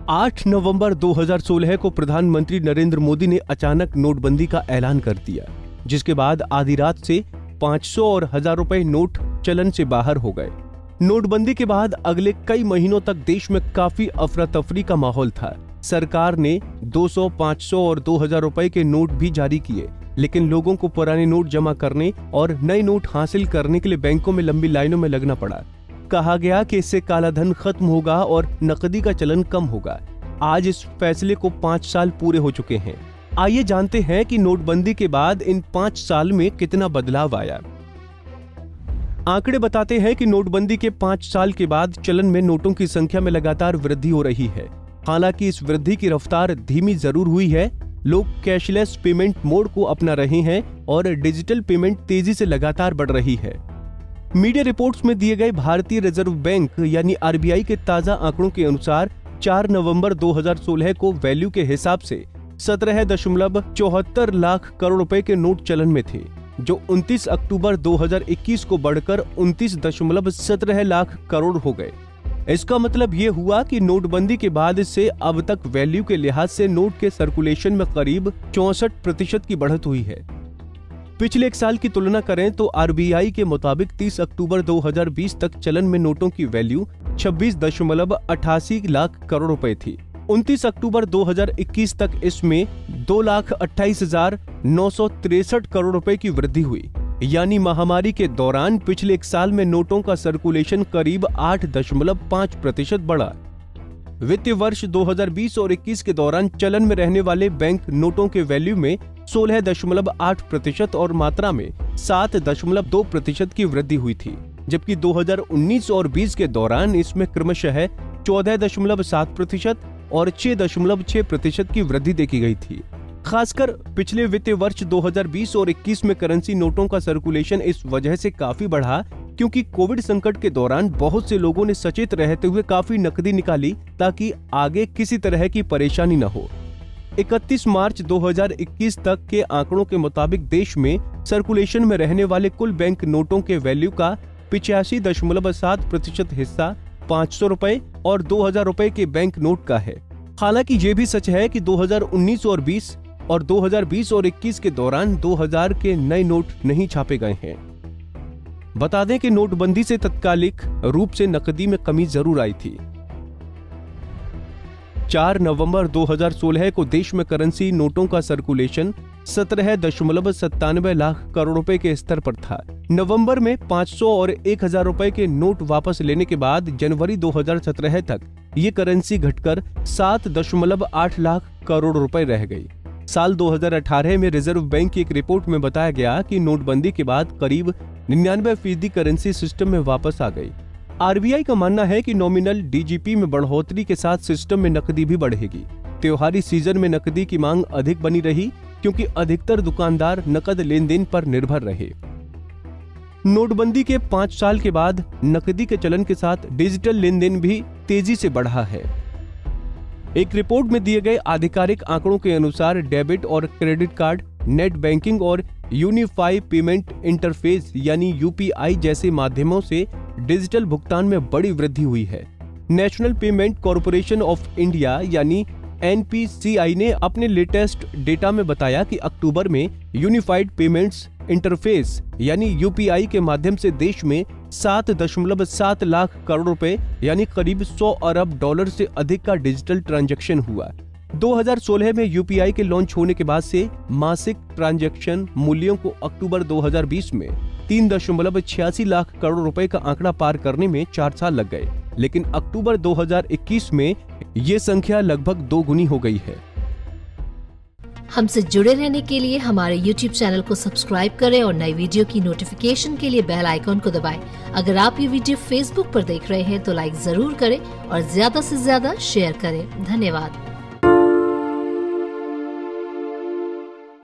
8 नवंबर 2016 को प्रधानमंत्री नरेंद्र मोदी ने अचानक नोटबंदी का ऐलान कर दिया, जिसके बाद आधी रात से 500 और 1000 रुपए नोट चलन से बाहर हो गए। नोटबंदी के बाद अगले कई महीनों तक देश में काफी अफरा तफरी का माहौल था। सरकार ने 200, 500 और 2000 रुपए के नोट भी जारी किए, लेकिन लोगों को पुराने नोट जमा करने और नए नोट हासिल करने के लिए बैंकों में लंबी लाइनों में लगना पड़ा। कहा गया कि इससे कालाधन खत्म होगा और नकदी का चलन कम होगा। आज इस फैसले को 5 साल पूरे हो चुके हैं। आइए जानते हैं कि नोटबंदी के बाद इन 5 साल में कितना बदलाव आया। आंकड़े बताते हैं कि नोटबंदी के 5 साल के बाद चलन में नोटों की संख्या में लगातार वृद्धि हो रही है। हालांकि इस वृद्धि की रफ्तार धीमी जरूर हुई है। लोग कैशलेस पेमेंट मोड को अपना रहे हैं और डिजिटल पेमेंट तेजी से लगातार बढ़ रही है। मीडिया रिपोर्ट्स में दिए गए भारतीय रिजर्व बैंक यानी आरबीआई के ताजा आंकड़ों के अनुसार 4 नवंबर 2016 को वैल्यू के हिसाब से 17.74 लाख करोड़ रुपए के नोट चलन में थे, जो 29 अक्टूबर 2021 को बढ़कर 29.17 लाख करोड़ हो गए। इसका मतलब ये हुआ कि नोटबंदी के बाद से अब तक वैल्यू के लिहाज से नोट के सर्कुलेशन में करीब 64% की बढ़त हुई है। पिछले एक साल की तुलना करें तो आरबीआई के मुताबिक 30 अक्टूबर 2020 तक चलन में नोटों की वैल्यू 26.88 लाख करोड़ रुपए थी। 29 अक्टूबर 2021 तक इसमें 2,28,963 करोड़ रुपए की वृद्धि हुई। यानी महामारी के दौरान पिछले एक साल में नोटों का सर्कुलेशन करीब 8.5% बढ़ा। वित्तीय वर्ष 2020 और 21 के दौरान चलन में रहने वाले बैंक नोटों के वैल्यू में 16.8% और मात्रा में 7.2% की वृद्धि हुई थी, जबकि 2019 और 20 के दौरान इसमें क्रमशः 14.7% और 6.6% की वृद्धि देखी गई थी। खासकर पिछले वित्तीय वर्ष 2020 और 21 में करेंसी नोटों का सर्कुलेशन इस वजह से काफी बढ़ा क्योंकि कोविड संकट के दौरान बहुत से लोगों ने सचेत रहते हुए काफी नकदी निकाली ताकि आगे किसी तरह की परेशानी न हो। 31 मार्च 2021 तक के आंकड़ों के मुताबिक देश में सर्कुलेशन में रहने वाले कुल बैंक नोटों के वैल्यू का 85.7% हिस्सा 500 रुपए और 2000 रुपए के बैंक नोट का है। हालांकि ये भी सच है कि 2019 और 20 और 2020 और 21 के दौरान 2000 के नए नोट नहीं छापे गए हैं। बता दें कि नोटबंदी से तत्कालिक रूप से नकदी में कमी जरूर आई थी। 4 नवंबर 2016 को देश में करेंसी नोटों का सर्कुलेशन 17.97 लाख करोड़ रुपए के स्तर पर था। नवंबर में 500 और 1000 रुपए के नोट वापस लेने के बाद जनवरी 2017 तक ये करेंसी घटकर 7.8 लाख करोड़ रुपए रह गई। साल 2018 में रिजर्व बैंक की एक रिपोर्ट में बताया गया कि नोटबंदी के बाद करीब 99% करेंसी सिस्टम में वापस आ गई। आरबीआई का मानना है कि नॉमिनल डीजीपी में बढ़ोतरी के साथ सिस्टम में नकदी भी बढ़ेगी। त्योहारी सीजन में नकदी की मांग अधिक बनी रही क्योंकि अधिकतर दुकानदार नकद लेन देन पर निर्भर रहे। नोटबंदी के 5 साल के बाद नकदी के चलन के साथ डिजिटल लेन देन भी तेजी से बढ़ा है। एक रिपोर्ट में दिए गए आधिकारिक आंकड़ों के अनुसार डेबिट और क्रेडिट कार्ड, नेट बैंकिंग और यूनिफाइड पेमेंट इंटरफेस यानी यूपीआई जैसे माध्यमों से डिजिटल भुगतान में बड़ी वृद्धि हुई है। National payment corporation of India यानी एनपीसीआई ने अपने लेटेस्ट डेटा में बताया कि अक्टूबर में यूनिफाइड पेमेंट्स इंटरफेस यानी यूपीआई के माध्यम से देश में 7.7 लाख करोड़ रुपए यानी करीब 100 अरब डॉलर से अधिक का डिजिटल ट्रांजैक्शन हुआ। 2016 में यूपीआई के लॉन्च होने के बाद से मासिक ट्रांजैक्शन मूल्यों को अक्टूबर 2020 में 3.86 लाख करोड़ रुपए का आंकड़ा पार करने में 4 साल लग गए, लेकिन अक्टूबर 2021 में ये संख्या लगभग 2 गुनी हो गई है। हमसे जुड़े रहने के लिए हमारे YouTube चैनल को सब्सक्राइब करें और नई वीडियो की नोटिफिकेशन के लिए बेल आइकॉन को दबाएं। अगर आप ये वीडियो Facebook पर देख रहे हैं तो लाइक जरूर करें और ज्यादा से ज्यादा शेयर करें। धन्यवाद।